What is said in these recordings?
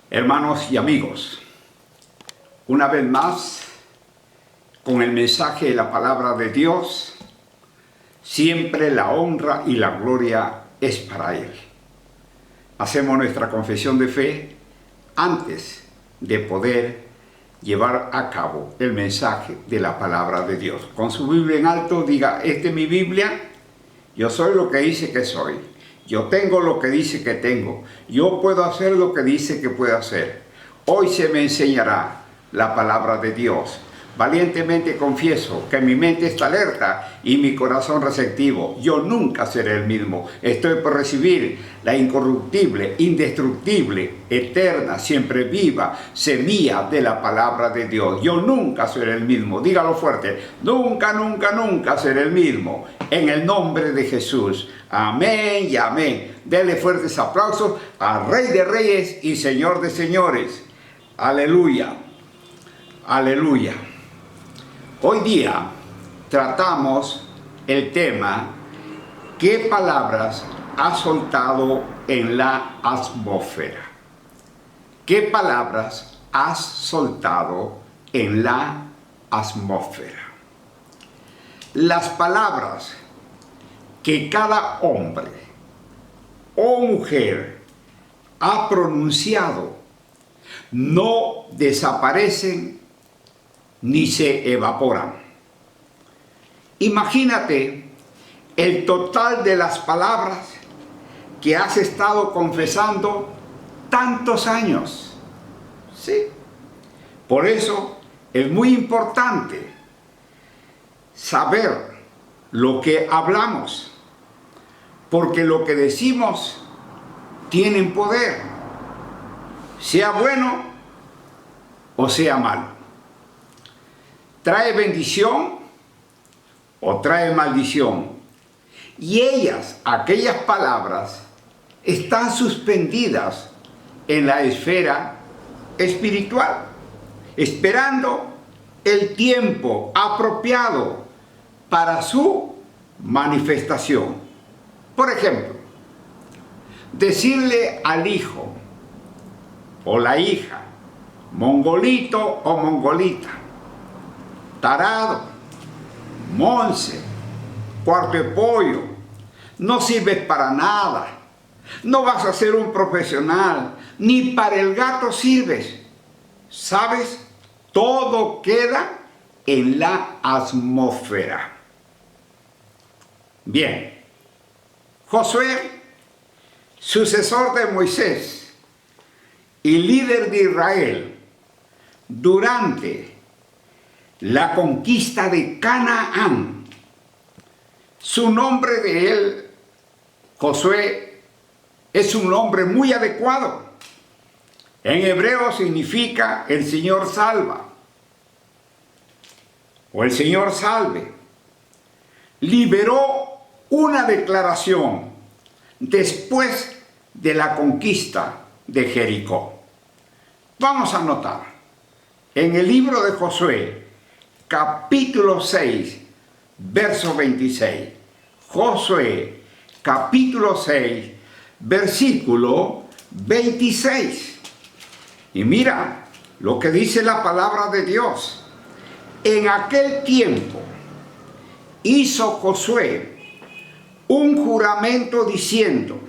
Hermanos y amigos, una vez más, con el mensaje de la palabra de Dios, siempre la honra y la gloria es para Él. Hacemos nuestra confesión de fe antes de poder llevar a cabo el mensaje de la palabra de Dios. Con su Biblia en alto, diga: esta es mi Biblia, yo soy lo que dice que soy. Yo tengo lo que dice que tengo. Yo puedo hacer lo que dice que puedo hacer. Hoy se me enseñará la palabra de Dios. Valientemente confieso que mi mente está alerta y mi corazón receptivo. Yo nunca seré el mismo. Estoy por recibir la incorruptible, indestructible, eterna, siempre viva semilla de la palabra de Dios. Yo nunca seré el mismo. Dígalo fuerte. Nunca, nunca, nunca seré el mismo. En el nombre de Jesús. Amén y amén. Dele fuertes aplausos al Rey de Reyes y Señor de Señores. Aleluya. Aleluya. Hoy día tratamos el tema: ¿qué palabras has soltado en la atmósfera? ¿Qué palabras has soltado en la atmósfera? Las palabras que cada hombre o mujer ha pronunciado no desaparecen ni se evaporan. Imagínate el total de las palabras que has estado confesando tantos años. ¿Sí? Por eso es muy importante saber lo que hablamos, porque lo que decimos tiene poder, sea bueno o sea malo. Trae bendición o trae maldición. Y aquellas palabras, están suspendidas en la esfera espiritual, esperando el tiempo apropiado para su manifestación. Por ejemplo, decirle al hijo o la hija, mongolito o mongolita, tarado, monse, cuarto de pollo, no sirves para nada, no vas a ser un profesional, ni para el gato sirves. ¿Sabes? Todo queda en la atmósfera. Bien, Josué, sucesor de Moisés y líder de Israel durante la conquista de Canaán. Su nombre de él, Josué, es un nombre muy adecuado. En hebreo significa el Señor salva o el Señor salve. Liberó una declaración después de la conquista de Jericó. Vamos a notar en el libro de Josué, capítulo 6, verso 26. Josué, capítulo 6, versículo 26. Y mira lo que dice la palabra de Dios. En aquel tiempo hizo Josué un juramento diciendo: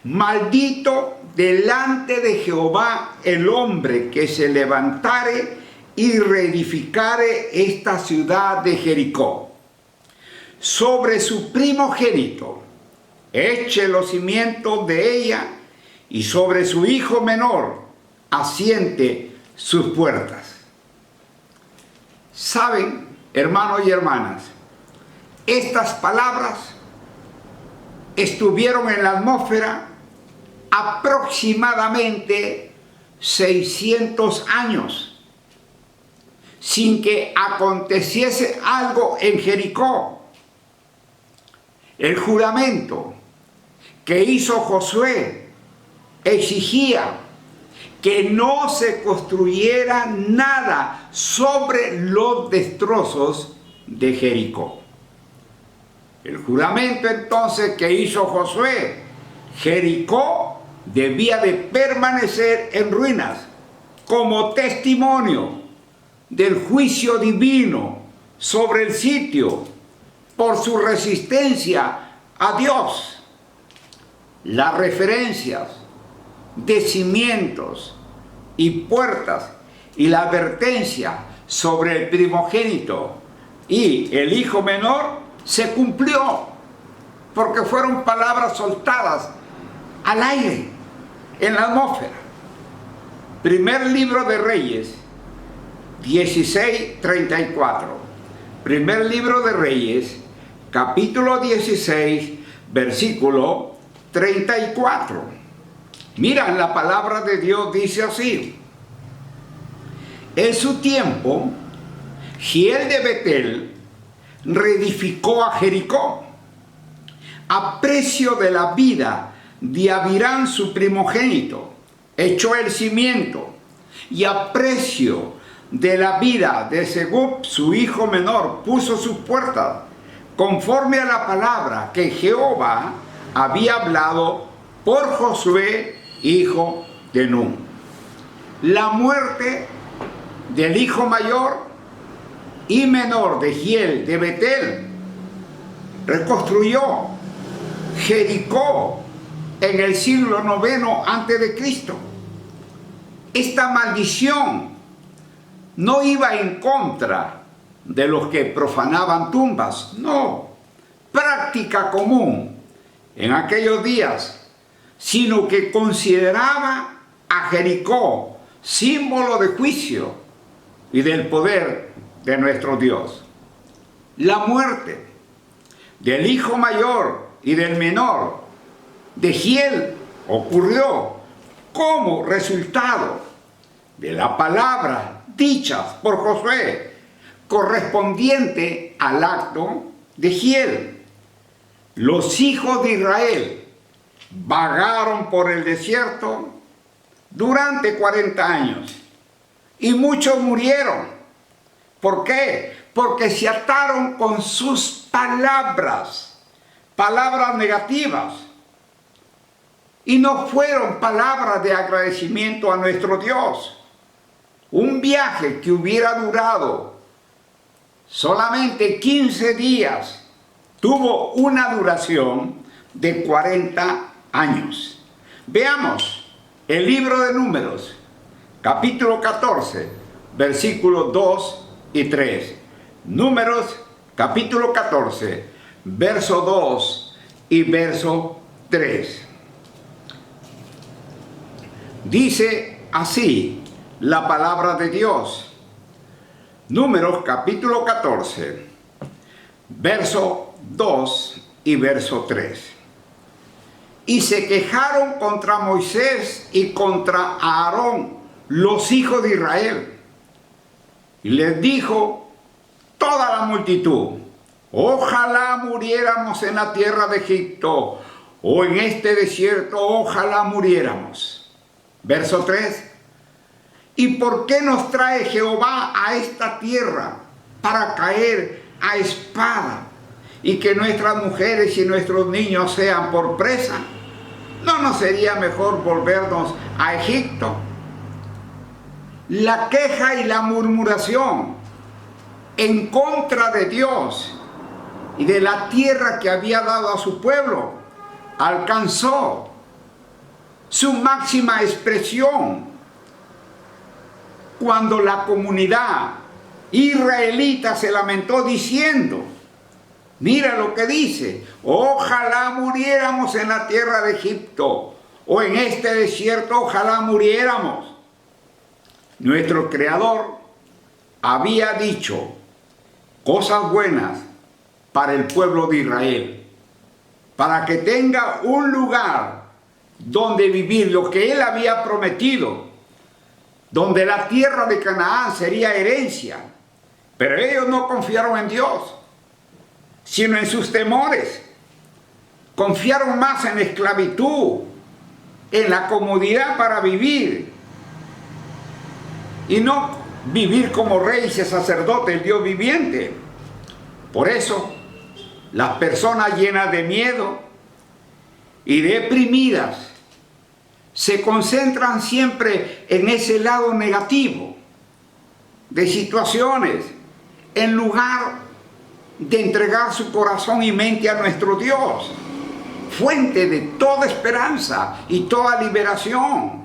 maldito delante de Jehová el hombre que se levantare y reedificare esta ciudad de Jericó. Sobre su primogénito eche los cimientos de ella, y sobre su hijo menor asiente sus puertas. ¿Saben, hermanos y hermanas? Estas palabras estuvieron en la atmósfera aproximadamente 600 años, sin que aconteciese algo en Jericó. El juramento que hizo Josué exigía que no se construyera nada sobre los destrozos de Jericó. El juramento entonces que hizo Josué: Jericó debía de permanecer en ruinas como testimonio del juicio divino sobre el sitio por su resistencia a Dios. Las referencias de cimientos y puertas y la advertencia sobre el primogénito y el hijo menor se cumplió, porque fueron palabras soltadas al aire, en la atmósfera. Primer libro de Reyes 16:34. Primer libro de Reyes, capítulo 16, versículo 34. Mira, la palabra de Dios dice así: en su tiempo, Giel de Betel reedificó a Jericó a precio de la vida de Abirán su primogénito, echó el cimiento, y a precio de la vida de Segub su hijo menor puso sus puertas, conforme a la palabra que Jehová había hablado por Josué, hijo de Nun. La muerte del hijo mayor y menor de Giel de Betel reconstruyó Jericó en el siglo IX a.C. Esta maldición no iba en contra de los que profanaban tumbas, no, práctica común en aquellos días, sino que consideraba a Jericó símbolo de juicio y del poder de nuestro Dios. La muerte del hijo mayor y del menor de Giel ocurrió como resultado de la palabra dichas por Josué, correspondiente al acto de Giel. Los hijos de Israel vagaron por el desierto durante 40 años y muchos murieron. ¿Por qué? Porque se ataron con sus palabras negativas, y no fueron palabras de agradecimiento a nuestro Dios. Un viaje que hubiera durado solamente 15 días tuvo una duración de 40 años. Veamos el libro de Números, capítulo 14, versículos 2 y 3. Números, capítulo 14, verso 2 y verso 3. Dice así la palabra de Dios. Números capítulo 14, verso 2 y verso 3. Y se quejaron contra Moisés y contra Aarón, los hijos de Israel. Y les dijo toda la multitud: ojalá muriéramos en la tierra de Egipto, o en este desierto, ojalá muriéramos. Verso 3. ¿Y por qué nos trae Jehová a esta tierra para caer a espada y que nuestras mujeres y nuestros niños sean por presa? ¿No nos sería mejor volvernos a Egipto? La queja y la murmuración en contra de Dios y de la tierra que había dado a su pueblo alcanzó su máxima expresión cuando la comunidad israelita se lamentó diciendo, mira lo que dice: ojalá muriéramos en la tierra de Egipto, o en este desierto, ojalá muriéramos. Nuestro Creador había dicho cosas buenas para el pueblo de Israel, para que tenga un lugar donde vivir, lo que Él había prometido, donde la tierra de Canaán sería herencia. Pero ellos no confiaron en Dios, sino en sus temores. Confiaron más en la esclavitud, en la comodidad para vivir, y no vivir como reyes y sacerdotes, el Dios viviente. Por eso, las personas llenas de miedo y deprimidas se concentran siempre en ese lado negativo de situaciones, en lugar de entregar su corazón y mente a nuestro Dios, fuente de toda esperanza y toda liberación.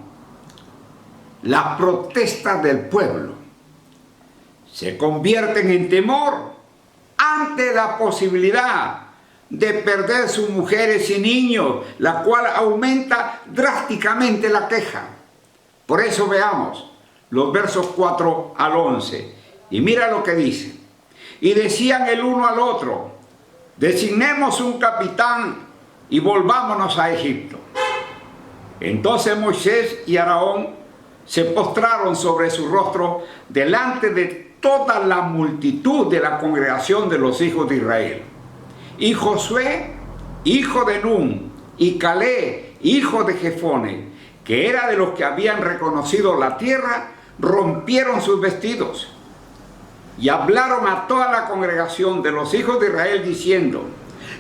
Las protestas del pueblo se convierten en temor ante la posibilidad de perder sus mujeres y niños, la cual aumenta drásticamente la queja. Por eso veamos los versos 4 al 11. Y mira lo que dice. Y decían el uno al otro: designemos un capitán y volvámonos a Egipto. Entonces Moisés y Aarón se postraron sobre su rostro delante de toda la multitud de la congregación de los hijos de Israel. Y Josué, hijo de Nun, y Caleb, hijo de Jefone, que era de los que habían reconocido la tierra, rompieron sus vestidos y hablaron a toda la congregación de los hijos de Israel diciendo: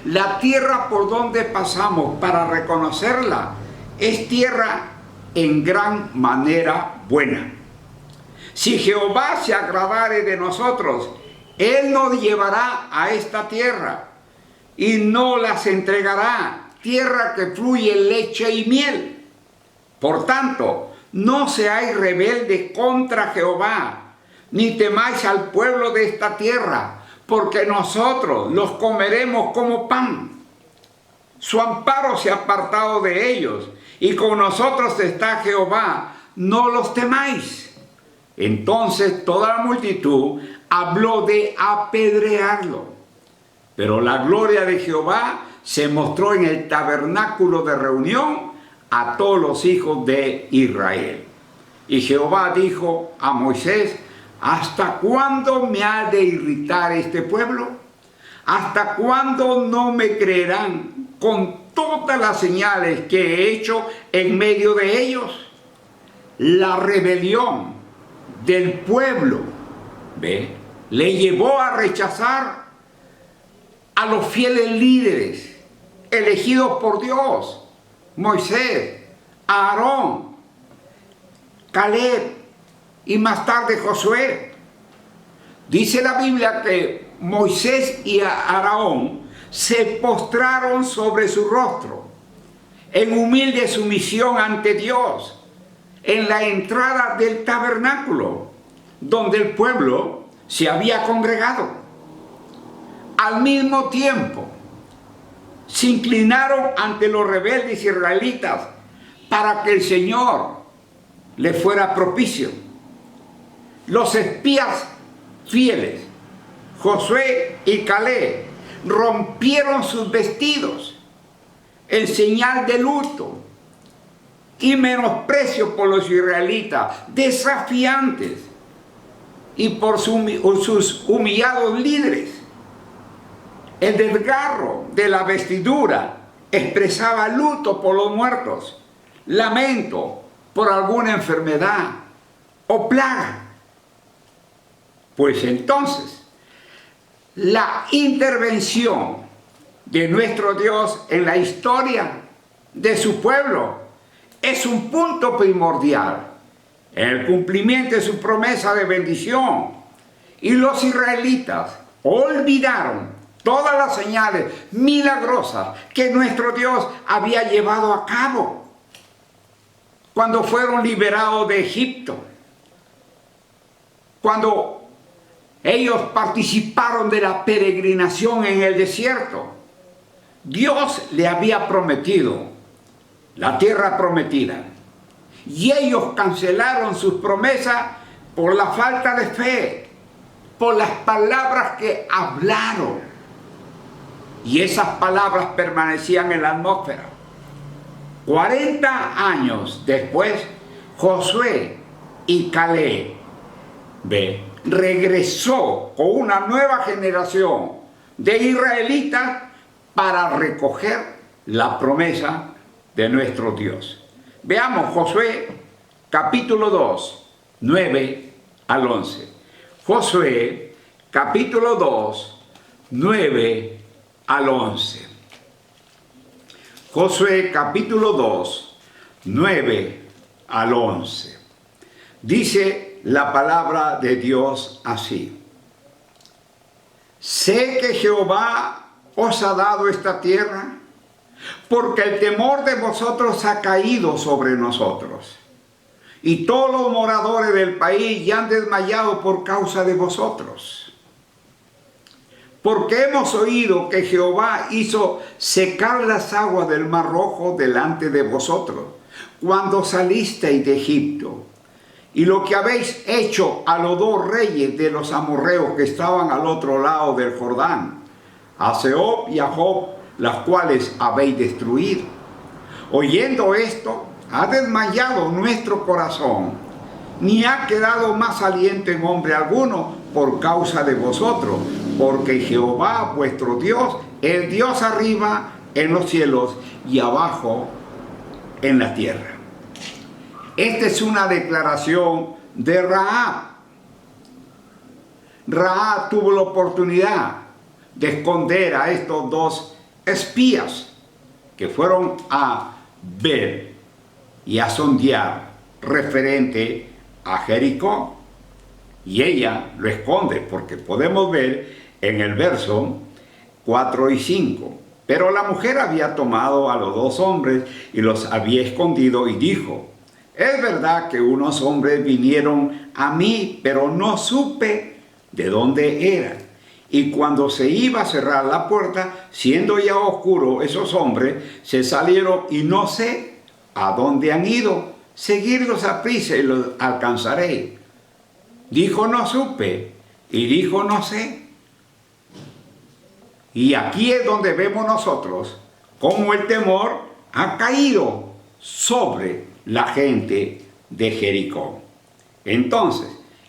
la tierra por donde pasamos para reconocerla es tierra en gran manera buena. Si Jehová se agradare de nosotros, Él nos llevará a esta tierra y no las entregará, tierra que fluye leche y miel. Por tanto, no seáis rebeldes contra Jehová, ni temáis al pueblo de esta tierra, porque nosotros los comeremos como pan. Su amparo se ha apartado de ellos, y con nosotros está Jehová, no los temáis. Entonces toda la multitud habló de apedrearlo. Pero la gloria de Jehová se mostró en el tabernáculo de reunión a todos los hijos de Israel. Y Jehová dijo a Moisés: ¿hasta cuándo me ha de irritar este pueblo? ¿Hasta cuándo no me creerán con todas las señales que he hecho en medio de ellos? La rebelión del pueblo, le llevó a rechazar a los fieles líderes elegidos por Dios: Moisés, Aarón, Caleb y más tarde Josué. Dice la Biblia que Moisés y Aarón se postraron sobre su rostro en humilde sumisión ante Dios en la entrada del tabernáculo donde el pueblo se había congregado. Al mismo tiempo, se inclinaron ante los rebeldes israelitas para que el Señor les fuera propicio. Los espías fieles, Josué y Caleb, rompieron sus vestidos en señal de luto y menosprecio por los israelitas, desafiantes, y por sus humillados líderes. El desgarro de la vestidura expresaba luto por los muertos, lamento por alguna enfermedad o plaga. Pues entonces, la intervención de nuestro Dios en la historia de su pueblo es un punto primordial en el cumplimiento de su promesa de bendición. Y los israelitas olvidaron todas las señales milagrosas que nuestro Dios había llevado a cabo cuando fueron liberados de Egipto, cuando ellos participaron de la peregrinación en el desierto. Dios le había prometido la tierra prometida y ellos cancelaron sus promesas por la falta de fe, por las palabras que hablaron. Y esas palabras permanecían en la atmósfera. 40 años después, Josué y Caleb regresó con una nueva generación de israelitas para recoger la promesa de nuestro Dios. Veamos Josué capítulo 2, 9 al 11. Josué capítulo 2, 9 al 11. Josué capítulo 2, 9 al 11. Dice la palabra de Dios así: sé que Jehová os ha dado esta tierra, porque el temor de vosotros ha caído sobre nosotros, y todos los moradores del país ya han desmayado por causa de vosotros. Porque hemos oído que Jehová hizo secar las aguas del Mar Rojo delante de vosotros, cuando salisteis de Egipto, y lo que habéis hecho a los dos reyes de los amorreos que estaban al otro lado del Jordán, a Sehón y a Job, las cuales habéis destruido. Oyendo esto, ha desmayado nuestro corazón, ni ha quedado más aliento en hombre alguno por causa de vosotros, porque Jehová vuestro Dios es Dios arriba en los cielos y abajo en la tierra. Esta es una declaración de Rahab. Rahab tuvo la oportunidad de esconder a estos dos espías que fueron a ver y a sondear referente a Jericó. Y ella lo esconde, porque podemos ver en el verso 4 y 5. Pero la mujer había tomado a los dos hombres y los había escondido y dijo: es verdad que unos hombres vinieron a mí, pero no supe de dónde eran. Y cuando se iba a cerrar la puerta, siendo ya oscuro, esos hombres se salieron y no sé a dónde han ido. Seguirlos a prisa y los alcanzaré. Dijo: no supe, y dijo: no sé. Y aquí es donde vemos nosotros cómo el temor ha caído sobre la gente de Jericó. Entonces,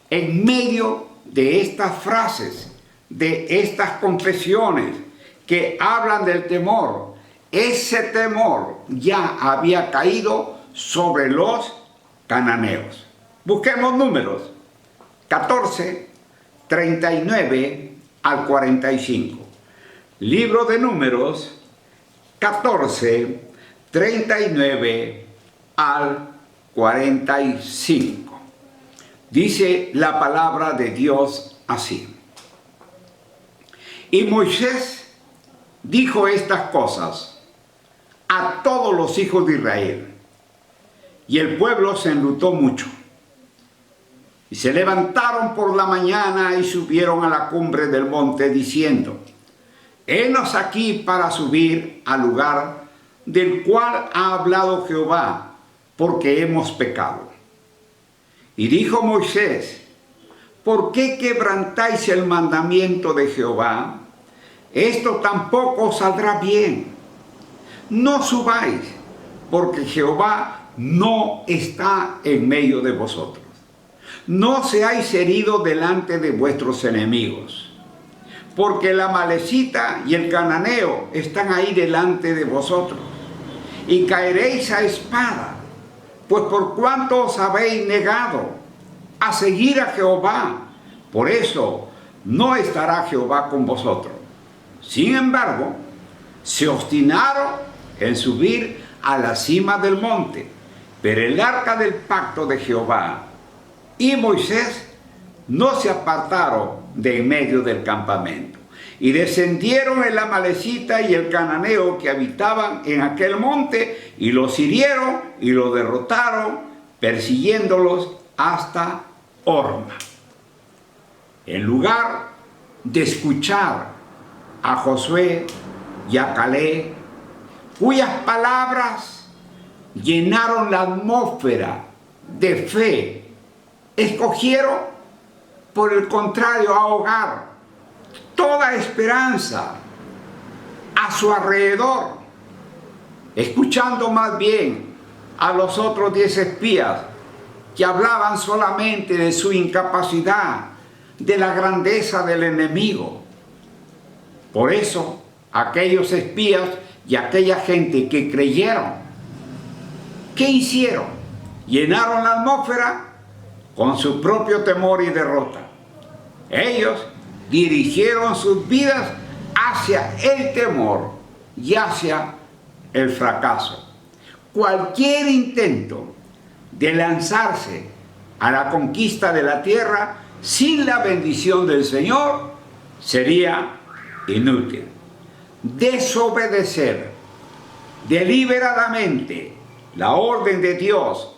en medio de estas frases, de estas confesiones que hablan del temor, ese temor ya había caído sobre los cananeos. Busquemos números 14, 39 al 45. Libro de Números 14, 39 al 45. Dice la palabra de Dios así: y Moisés dijo estas cosas a todos los hijos de Israel, y el pueblo se enlutó mucho. Y se levantaron por la mañana y subieron a la cumbre del monte, diciendo: henos aquí para subir al lugar del cual ha hablado Jehová, porque hemos pecado. Y dijo Moisés: ¿por qué quebrantáis el mandamiento de Jehová? Esto tampoco saldrá bien. No subáis, porque Jehová no está en medio de vosotros. No seáis heridos delante de vuestros enemigos, porque el amalecita y el cananeo están ahí delante de vosotros, y caeréis a espada, pues por cuanto os habéis negado a seguir a Jehová, por eso no estará Jehová con vosotros. Sin embargo, se obstinaron en subir a la cima del monte, pero el arca del pacto de Jehová y Moisés no se apartaron de en medio del campamento. Y descendieron el amalecita y el cananeo que habitaban en aquel monte, y los hirieron y los derrotaron, persiguiéndolos hasta Horma. En lugar de escuchar a Josué y a Caleb, cuyas palabras llenaron la atmósfera de fe, escogieron, por el contrario, ahogar toda esperanza a su alrededor, escuchando más bien a los otros 10 espías que hablaban solamente de su incapacidad, de la grandeza del enemigo. Por eso, aquellos espías y aquella gente que creyeron, ¿qué hicieron? Llenaron la atmósfera con su propio temor y derrota. Ellos dirigieron sus vidas hacia el temor y hacia el fracaso. cualquier intento de lanzarse a la conquista de la tierra sin la bendición del Señor sería inútil. Desobedecer deliberadamente la orden de Dios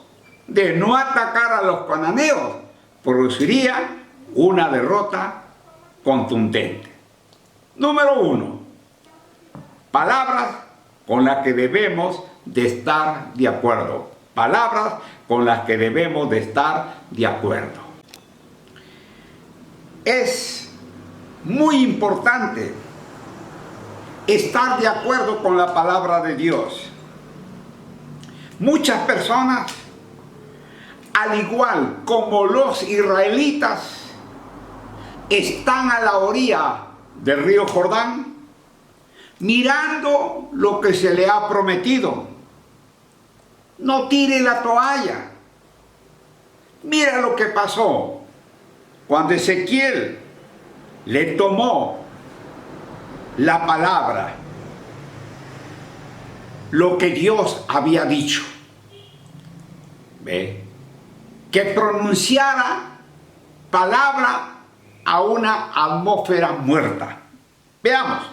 de no atacar a los cananeos produciría una derrota contundente. Número 1. Palabras con las que debemos de estar de acuerdo. Palabras con las que debemos de estar de acuerdo. Es muy importante estar de acuerdo con la palabra de Dios. Muchas personas, al igual como los israelitas, están a la orilla del río Jordán, mirando lo que se le ha prometido. No tire la toalla. Mira lo que pasó cuando Ezequiel le tomó la palabra, lo que Dios había dicho. ¿Ve? Que pronunciara palabra a una atmósfera muerta. Veamos,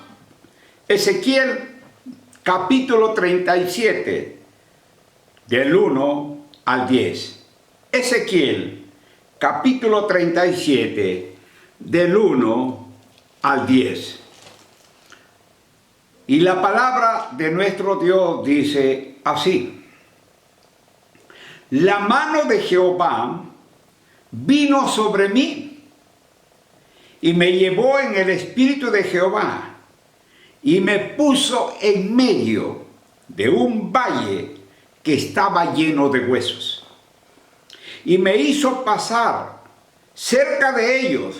Ezequiel capítulo 37, del 1 al 10. Ezequiel capítulo 37, del 1 al 10. Y la palabra de nuestro Dios dice así: la mano de Jehová vino sobre mí y me llevó en el espíritu de Jehová y me puso en medio de un valle que estaba lleno de huesos. Y me hizo pasar cerca de ellos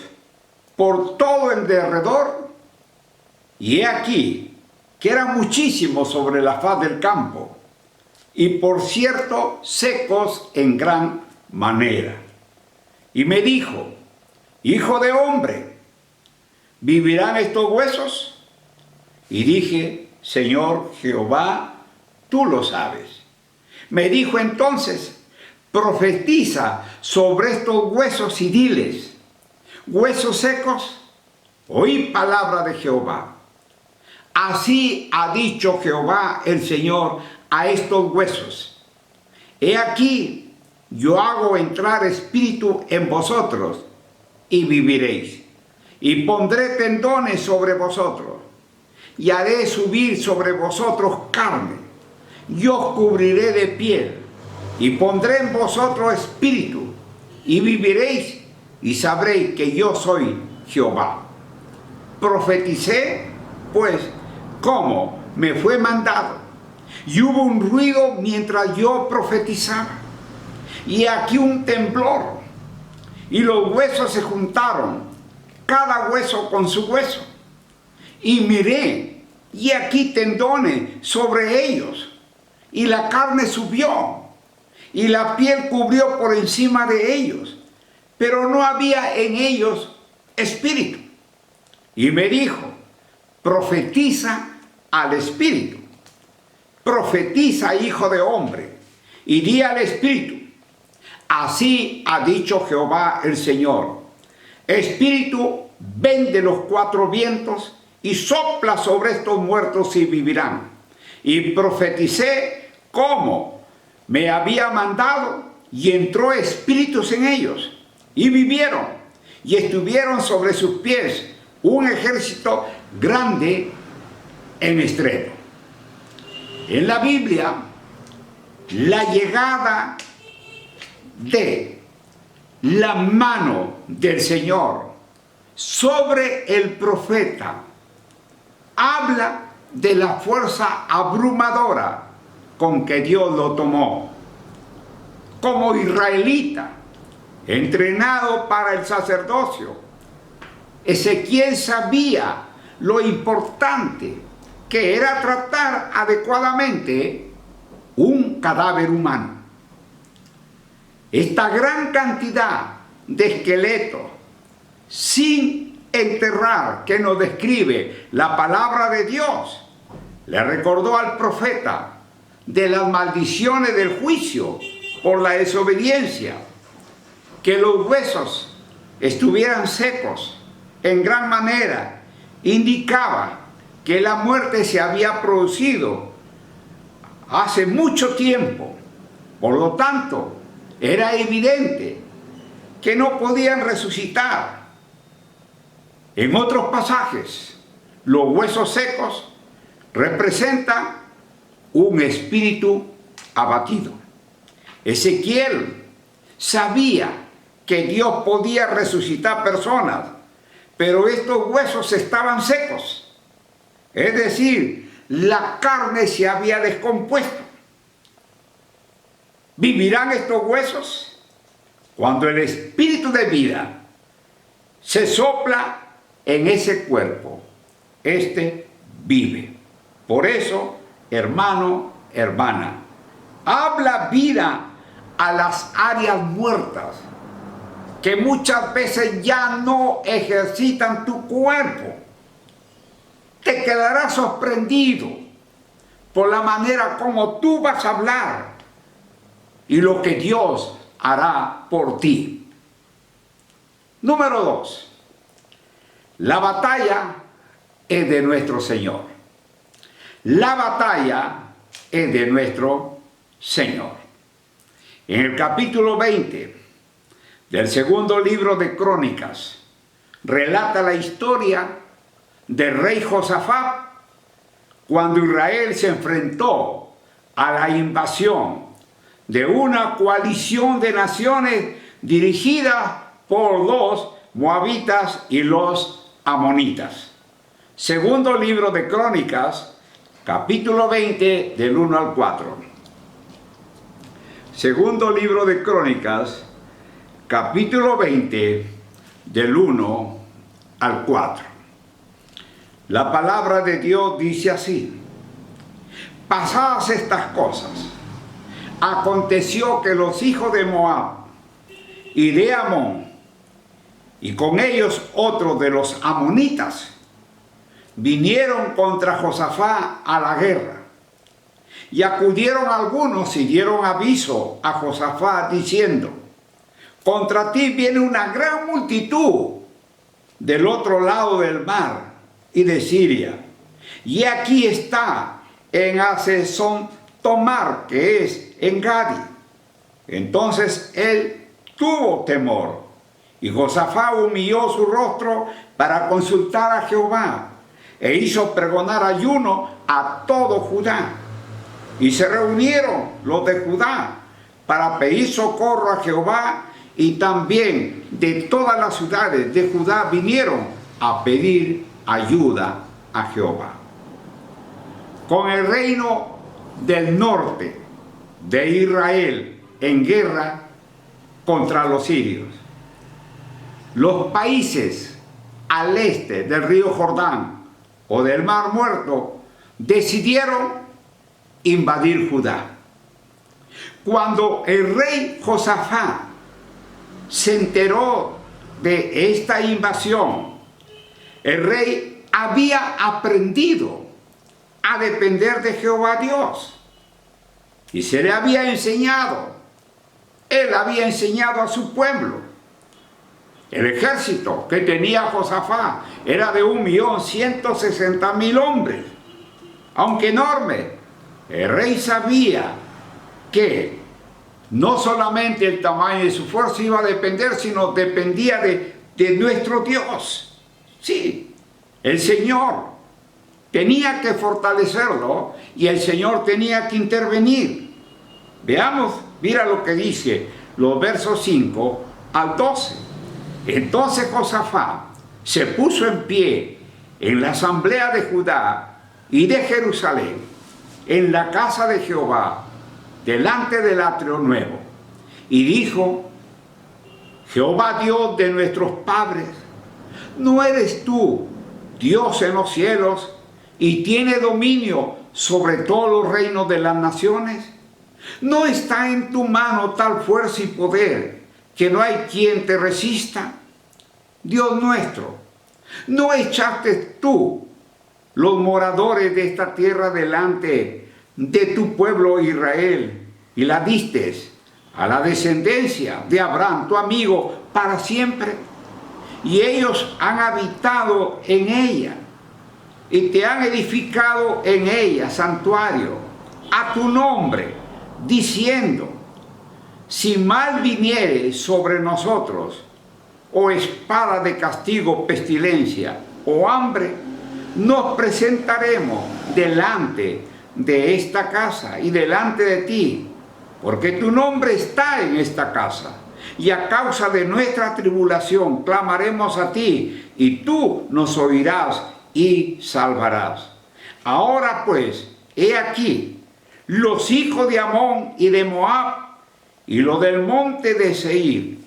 por todo el derredor, y he aquí que eran muchísimos sobre la faz del campo, y por cierto secos en gran manera. Y me dijo: hijo de hombre, ¿vivirán estos huesos? Y dije: Señor Jehová, tú lo sabes. Me dijo entonces: profetiza sobre estos huesos y diles: huesos secos, oí palabra de Jehová. Así ha dicho Jehová el Señor a estos huesos: he aquí, yo hago entrar espíritu en vosotros y viviréis, y pondré tendones sobre vosotros, y haré subir sobre vosotros carne, y os cubriré de piel, y pondré en vosotros espíritu, y viviréis, y sabréis que yo soy Jehová. Profeticé, pues, como me fue mandado, y hubo un ruido mientras yo profetizaba, y aquí un temblor, y los huesos se juntaron, cada hueso con su hueso, y miré, y aquí tendones sobre ellos, y la carne subió, y la piel cubrió por encima de ellos, pero no había en ellos espíritu. Y me dijo: profetiza al espíritu, profetiza, hijo de hombre, y di al espíritu: así ha dicho Jehová el Señor, espíritu, ven de los cuatro vientos y sopla sobre estos muertos y vivirán. Y profeticé como me había mandado, y entró espíritus en ellos, y vivieron, y estuvieron sobre sus pies un ejército grande en extremo. En la Biblia, la llegada de la mano del Señor sobre el profeta habla de la fuerza abrumadora con que Dios lo tomó. Como israelita, entrenado para el sacerdocio, Ezequiel sabía lo importante que era tratar adecuadamente un cadáver humano. Esta gran cantidad de esqueletos sin enterrar que nos describe la palabra de Dios le recordó al profeta de las maldiciones del juicio por la desobediencia. Que los huesos estuvieran secos en gran manera indicaba que la muerte se había producido hace mucho tiempo. Por lo tanto, era evidente que no podían resucitar. En otros pasajes, los huesos secos representan un espíritu abatido. Ezequiel sabía que Dios podía resucitar personas, pero estos huesos estaban secos. Es decir, la carne se había descompuesto. ¿Vivirán estos huesos? Cuando el espíritu de vida se sopla en ese cuerpo, este vive. Por eso, hermano, hermana, habla vida a las áreas muertas que muchas veces ya no ejercitan tu cuerpo. Te quedarás sorprendido por la manera como tú vas a hablar y lo que Dios hará por ti. Número 2. La batalla es de nuestro Señor. La batalla es de nuestro Señor. En el capítulo 20 del segundo libro de Crónicas, relata la historia del rey Josafat cuando Israel se enfrentó a la invasión de una coalición de naciones dirigida por los moabitas y los amonitas. Segundo libro de Crónicas, capítulo 20, del 1 al 4. Segundo libro de Crónicas, capítulo 20, del 1 al 4. La palabra de Dios dice así: pasadas estas cosas, aconteció que los hijos de Moab y de Amón, y con ellos otros de los amonitas, vinieron contra Josafat a la guerra. Y acudieron algunos y dieron aviso a Josafat diciendo: contra ti viene una gran multitud del otro lado del mar y de Siria, y aquí está en Hazezón Tomar, que es en Gadi. Entonces él tuvo temor, y Josafat humilló su rostro para consultar a Jehová, e hizo pregonar ayuno a todo Judá. Y se reunieron los de Judá para pedir socorro a Jehová, y también de todas las ciudades de Judá vinieron a pedir ayuda a Jehová. Con el reino del norte de Israel en guerra contra los sirios. Los países al este del río Jordán o del Mar Muerto decidieron invadir Judá. Cuando el rey Josafat se enteró de esta invasión, el rey había aprendido a depender de Jehová Dios y se le había enseñado, él había enseñado a su pueblo. El ejército que tenía Josafat era de 1.160.000 hombres, aunque enorme. El rey sabía que no solamente el tamaño de su fuerza iba a depender, sino dependía de nuestro Dios. Sí, el Señor tenía que fortalecerlo y el Señor tenía que intervenir. Veamos, mira lo que dice los versos 5 al 12. Entonces Josafat se puso en pie en la asamblea de Judá y de Jerusalén, en la casa de Jehová, delante del atrio nuevo, y dijo: Jehová Dios de nuestros padres, ¿no eres tú Dios en los cielos y tiene dominio sobre todos los reinos de las naciones? ¿No está en tu mano tal fuerza y poder que no hay quien te resista? Dios nuestro, ¿no echaste tú los moradores de esta tierra delante de tu pueblo Israel y la diste a la descendencia de Abraham, tu amigo, para siempre. Y ellos han habitado en ella y te han edificado en ella santuario a tu nombre, diciendo: si mal viniere sobre nosotros, o espada de castigo, pestilencia o hambre, nos presentaremos delante de esta casa y delante de ti, porque tu nombre está en esta casa, y a causa de nuestra tribulación clamaremos a ti, y tú nos oirás y salvarás. Ahora pues, he aquí, los hijos de Amón y de Moab, y los del monte de Seir,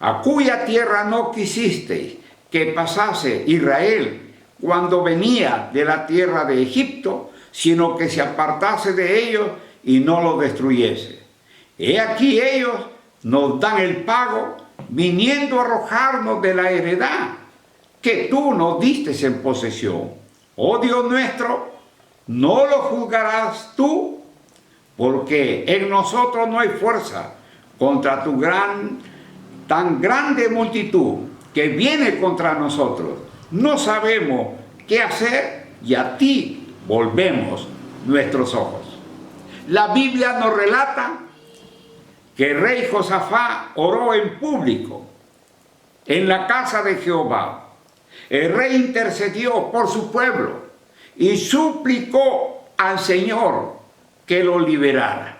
a cuya tierra no quisisteis que pasase Israel cuando venía de la tierra de Egipto, sino que se apartase de ellos y no los destruyese. He aquí ellos nos dan el pago, viniendo a arrojarnos de la heredad que tú nos diste en posesión. Oh Dios nuestro, no lo juzgarás tú, porque en nosotros no hay fuerza contra tu tan grande multitud que viene contra nosotros. No sabemos qué hacer y a ti volvemos nuestros ojos. La Biblia nos relata que el rey Josafat oró en público en la casa de Jehová. El rey intercedió por su pueblo y suplicó al Señor que lo liberara.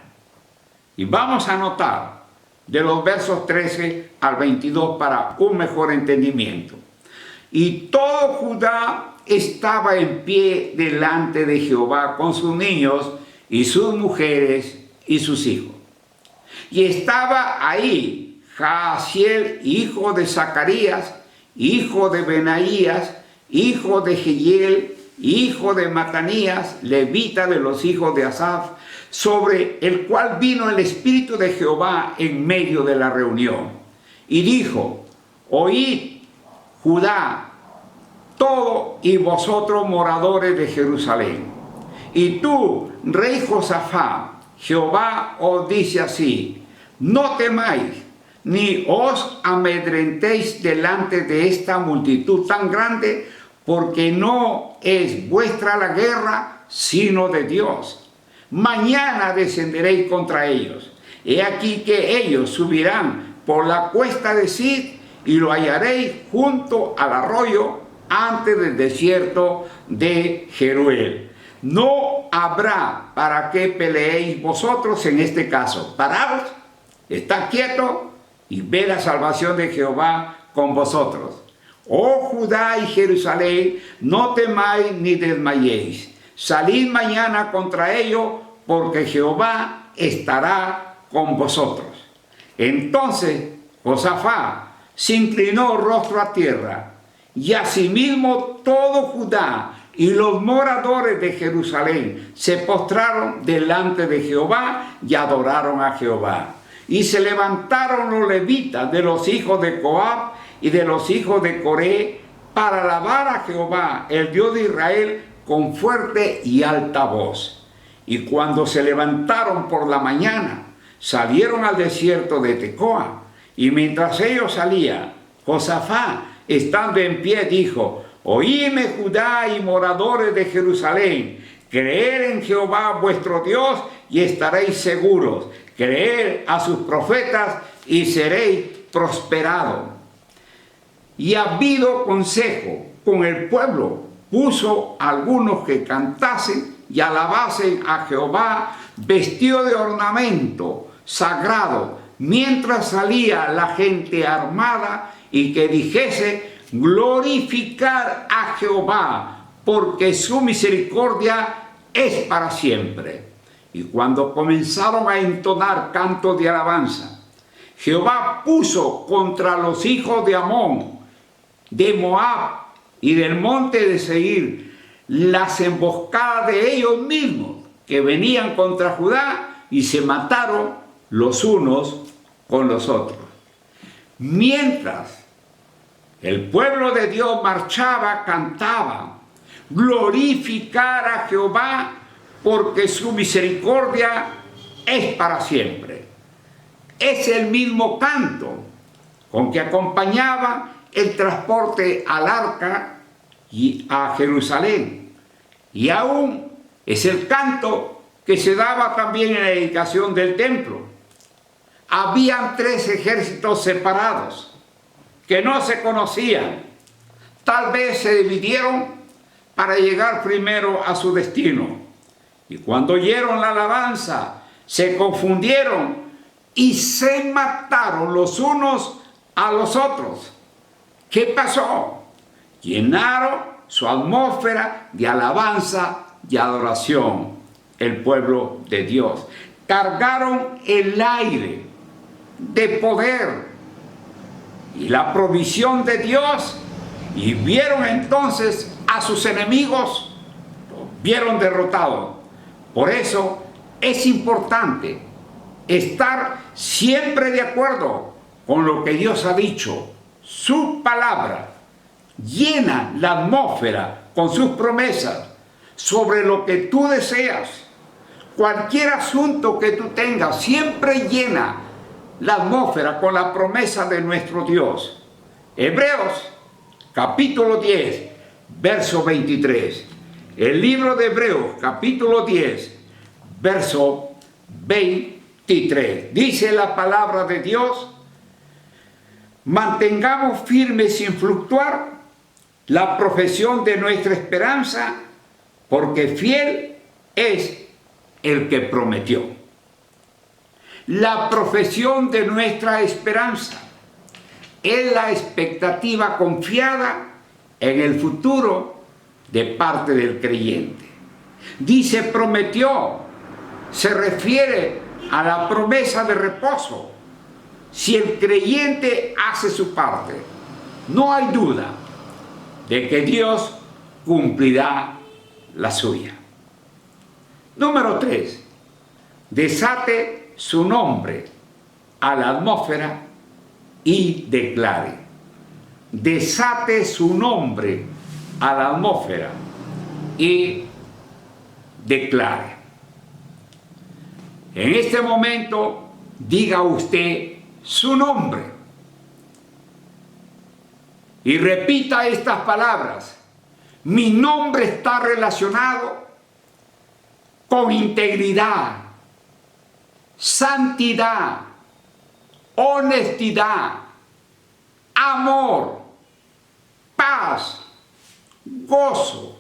Y vamos a notar de los versos 13 al 22 para un mejor entendimiento. Y todo Judá estaba en pie delante de Jehová con sus niños y sus mujeres y sus hijos. Y estaba ahí Jaasiel, hijo de Zacarías, hijo de Benaías, hijo de Jehiel, hijo de Matanías, levita de los hijos de Asaf, sobre el cual vino el Espíritu de Jehová en medio de la reunión. Y dijo: oíd, Judá, todo y vosotros moradores de Jerusalén. Y tú, rey Josafat, Jehová os dice así: no temáis, ni os amedrentéis delante de esta multitud tan grande, porque no es vuestra la guerra, sino de Dios. Mañana descenderéis contra ellos. He aquí que ellos subirán por la cuesta de Sid, y lo hallaréis junto al arroyo, antes del desierto de Jeruel. No habrá para qué peleéis vosotros en este caso. Paraos, estad quietos y ve la salvación de Jehová con vosotros. Oh Judá y Jerusalén, no temáis ni desmayéis. Salid mañana contra ellos, porque Jehová estará con vosotros. Entonces Josafat se inclinó rostro a tierra, y asimismo todo Judá y los moradores de Jerusalén se postraron delante de Jehová y adoraron a Jehová. Y se levantaron los levitas de los hijos de Coab y de los hijos de Coré para alabar a Jehová, el Dios de Israel, con fuerte y alta voz. Y cuando se levantaron por la mañana, salieron al desierto de Tecoa. Y mientras ellos salían, Josafat, estando en pie, dijo: oídme, Judá y moradores de Jerusalén, creed en Jehová vuestro Dios y estaréis seguros. Creed a sus profetas y seréis prosperados. Y habido consejo con el pueblo, puso algunos que cantasen y alabasen a Jehová, vestido de ornamento sagrado, mientras salía la gente armada, y que dijese: glorificar a Jehová, porque su misericordia es para siempre. Y cuando comenzaron a entonar cantos de alabanza, Jehová puso contra los hijos de Amón, de Moab y del monte de Seir las emboscadas de ellos mismos, que venían contra Judá, y se mataron los unos con los otros. Mientras el pueblo de Dios marchaba, cantaba: glorificar a Jehová, porque su misericordia es para siempre. Es el mismo canto con que acompañaba el transporte al arca y a Jerusalén. Y aún es el canto que se daba también en la dedicación del templo. Habían 3 ejércitos separados que no se conocían. Tal vez se dividieron para llegar primero a su destino. Y cuando oyeron la alabanza, se confundieron y se mataron los unos a los otros. ¿Qué pasó? Llenaron su atmósfera de alabanza y adoración, el pueblo de Dios. Cargaron el aire de poder y la provisión de Dios, y vieron entonces a sus enemigos, los vieron derrotados. Por eso es importante estar siempre de acuerdo con lo que Dios ha dicho. Su palabra llena la atmósfera con sus promesas sobre lo que tú deseas. Cualquier asunto que tú tengas siempre llena la atmósfera con la promesa de nuestro Dios. Hebreos capítulo 10, verso 23. El libro de Hebreos capítulo 10, verso 23. Dice la palabra de Dios: mantengamos firme sin fluctuar la profesión de nuestra esperanza, porque fiel es el que prometió. La profesión de nuestra esperanza es la expectativa confiada en el futuro de parte del creyente. Dice prometió, se refiere a la promesa de reposo. Si el creyente hace su parte, no hay duda de que Dios cumplirá la suya. Número 3. Desate su nombre a la atmósfera y declare. Desate su nombre a la atmósfera y declare. En este momento, diga usted su nombre y repita estas palabras: mi nombre está relacionado con integridad, santidad, honestidad, amor, paz, gozo,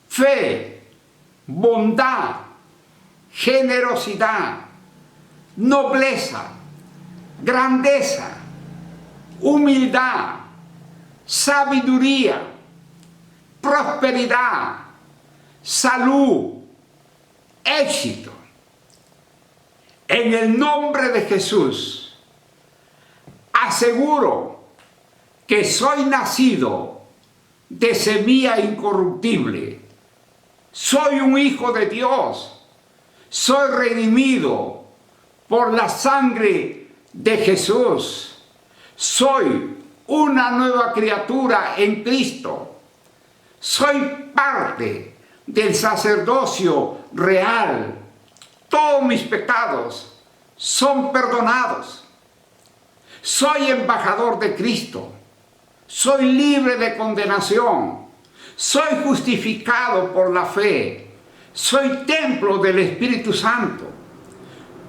fe, bondad, generosidad, nobleza, grandeza, humildad, sabiduría, prosperidad, salud, éxito. En el nombre de Jesús, aseguro que soy nacido de semilla incorruptible. Soy un hijo de Dios. Soy redimido por la sangre de Jesús. Soy una nueva criatura en Cristo. Soy parte del sacerdocio real. Todos mis pecados son perdonados. Soy embajador de Cristo. Soy libre de condenación. Soy justificado por la fe. Soy templo del Espíritu Santo.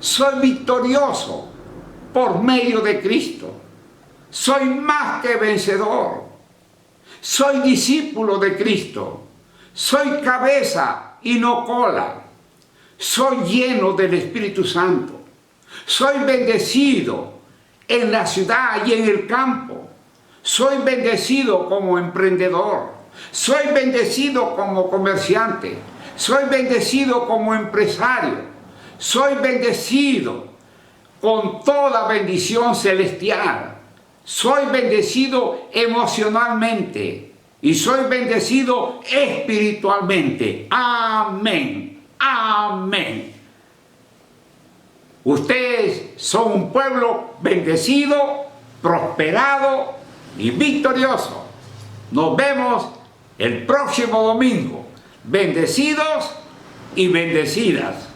Soy victorioso por medio de Cristo. Soy más que vencedor. Soy discípulo de Cristo. Soy cabeza y no cola. Soy lleno del Espíritu Santo. Soy bendecido en la ciudad y en el campo. Soy bendecido como emprendedor. Soy bendecido como comerciante. Soy bendecido como empresario. Soy bendecido con toda bendición celestial. Soy bendecido emocionalmente y soy bendecido espiritualmente. Amén. Amén. Ustedes son un pueblo bendecido, prosperado y victorioso. Nos vemos el próximo domingo. Bendecidos y bendecidas.